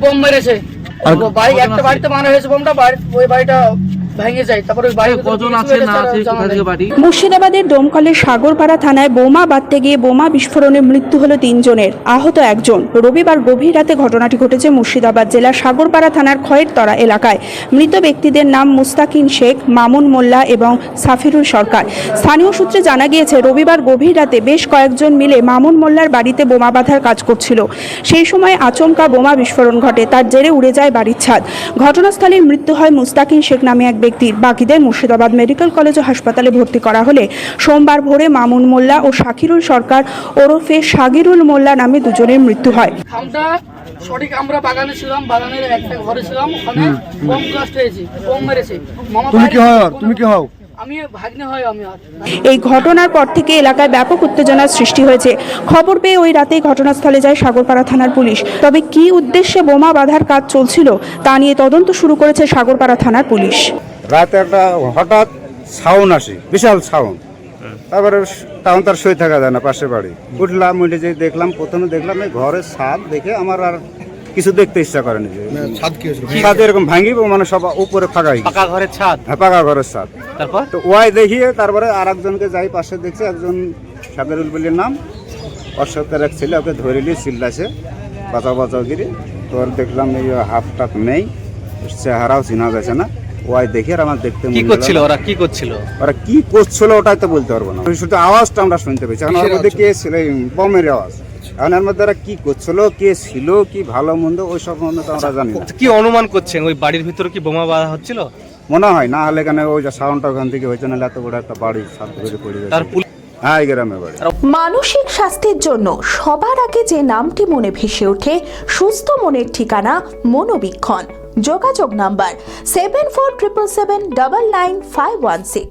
Bomb মেরেছে। Bike একটা বাড়িতে মারা হয়েছে বোমটা, ওই বাড়িটা ভেঙে যায়। তারপর ওই বাড়ি কজন আছে না আছে কোথা থেকে বাড়ি? মুর্শিদাবাদের ডোমকলের সাগরপাড়া থানায় বোমা বাঁধতে গিয়ে বোমা বিস্ফোরণে মৃত্যু হলো 3 জনের, আহত 1 জন। রবিবার গভীর রাতে ঘটনাটি ঘটেছে মুর্শিদাবাদ জেলার সাগরপাড়া থানার খয়েরতলা এলাকায়। মৃত ব্যক্তিদের নাম মুস্তাকিন শেখ, মামুন মোল্লা এবং সাফিরুল সরকার। স্থানীয় সূত্রে জানা গিয়েছে, রবিবার গভীর রাতে বেশ কয়েকজন মিলে মামুন মোল্লার বাড়িতে বোমা বাঁধার কাজ করছিল। সেই সময় আচমকা বোমা বিস্ফোরণ ঘটে, তার জেরে উড়ে যায় বাড়ির ছাদ। ঘটনাস্থলেই মৃত্যু হয় মুস্তাকিন শেখ নামে এক ব্যক্তির। বাকিদের মুর্শিদাবাদ মেডিকেল কলেজ ও হাসপাতালে ভর্তি করা হলে সোমবার ভোরে মামুন মোল্লা ও শাকিরুল সরকার ওরফে সাগিরুল মোল্লা নামে 2 জনের মৃত্যু হয়। সঠিক আমরা বাগানে ছিলাম, বাগানের একটা ঘরে ছিলাম, ওখানে বোম ব্লাস্ট হয়েছে, বোম মেরেছে। তুমি কি হও? আমি ভাগ্নে হয়। এই ঘটনার পর থেকে এলাকায় ব্যাপক উত্তেজনার সৃষ্টি হয়েছে। খবর পেয়ে ওই রাতেই ঘটনাস্থলে যায় সাগরপাড়া থানার পুলিশ। তবে কী উদ্দেশ্যে বোমা বাঁধার কাজ চলছিল তা নিয়ে তদন্ত শুরু করেছে সাগরপাড়া থানার পুলিশ। রাতে একটা হঠাৎ সাউন্ড আসে, বিশাল সাউন্ড। তারপরে তখন তার শুয়ে থাকা যায় না, পাশে বাড়ি। উঠলাম, উঠে যে দেখলাম, প্রথমে দেখলাম এই ঘরের ছাদ দেখে আমার আর কিছু দেখতে ইচ্ছা করেনি। ছাদ এরকম ভাঙিব, মানে সব উপরে ফাঁকা পাকা ঘরের ছাদ। হ্যাঁ, পাকা ঘরের ছাদ। তারপর তো ওয়াই দেখিয়ে তারপরে আর একজনকে যাই পাশে দেখছি, একজন সাগরুল বলির নাম, অশ্বতের এক ছেলে, ওকে ধরে নিয়ে চিল্লাছে বাঁচাও বাঁচাও গিরি। তো দেখলাম এই হাফ টাক নেই, চেহারাও চিনা যাচ্ছে না। ওয়াই দেখে আর আমার দেখতে কি করছিল ওরা? কি করছিল ওরা? কি করছিল ওটাই তো বলতে পারবো না, শুধু আওয়াজটা আমরা শুনতে পেয়েছি। এখন ওর মধ্যে কে ছিল, বোমের আওয়াজ। এখন এর মধ্যে ওরা কি করছিল, কে ছিল, কি ভালো মন্দ ওই সব মন্দ তো আমরা জানি না। কি অনুমান করছেন ওই বাড়ির ভিতরে কি বোমা বাঁধা হচ্ছিল? মনে হয় না, হলে এখানে ওই যে সাউন্ডটা ওখান থেকে হয়েছে, না এত বড় একটা বাড়ি সাত করে পড়ে তার গেছে। হ্যাঁ, এই গ্রামের বাড়ি। মানসিক স্বাস্থ্যের জন্য সবার আগে যে নামটি মনে ভেসে ওঠে, সুস্থ মনের ঠিকানা মনোবীক্ষণ। যোগাযোগ নাম্বার 7477799516।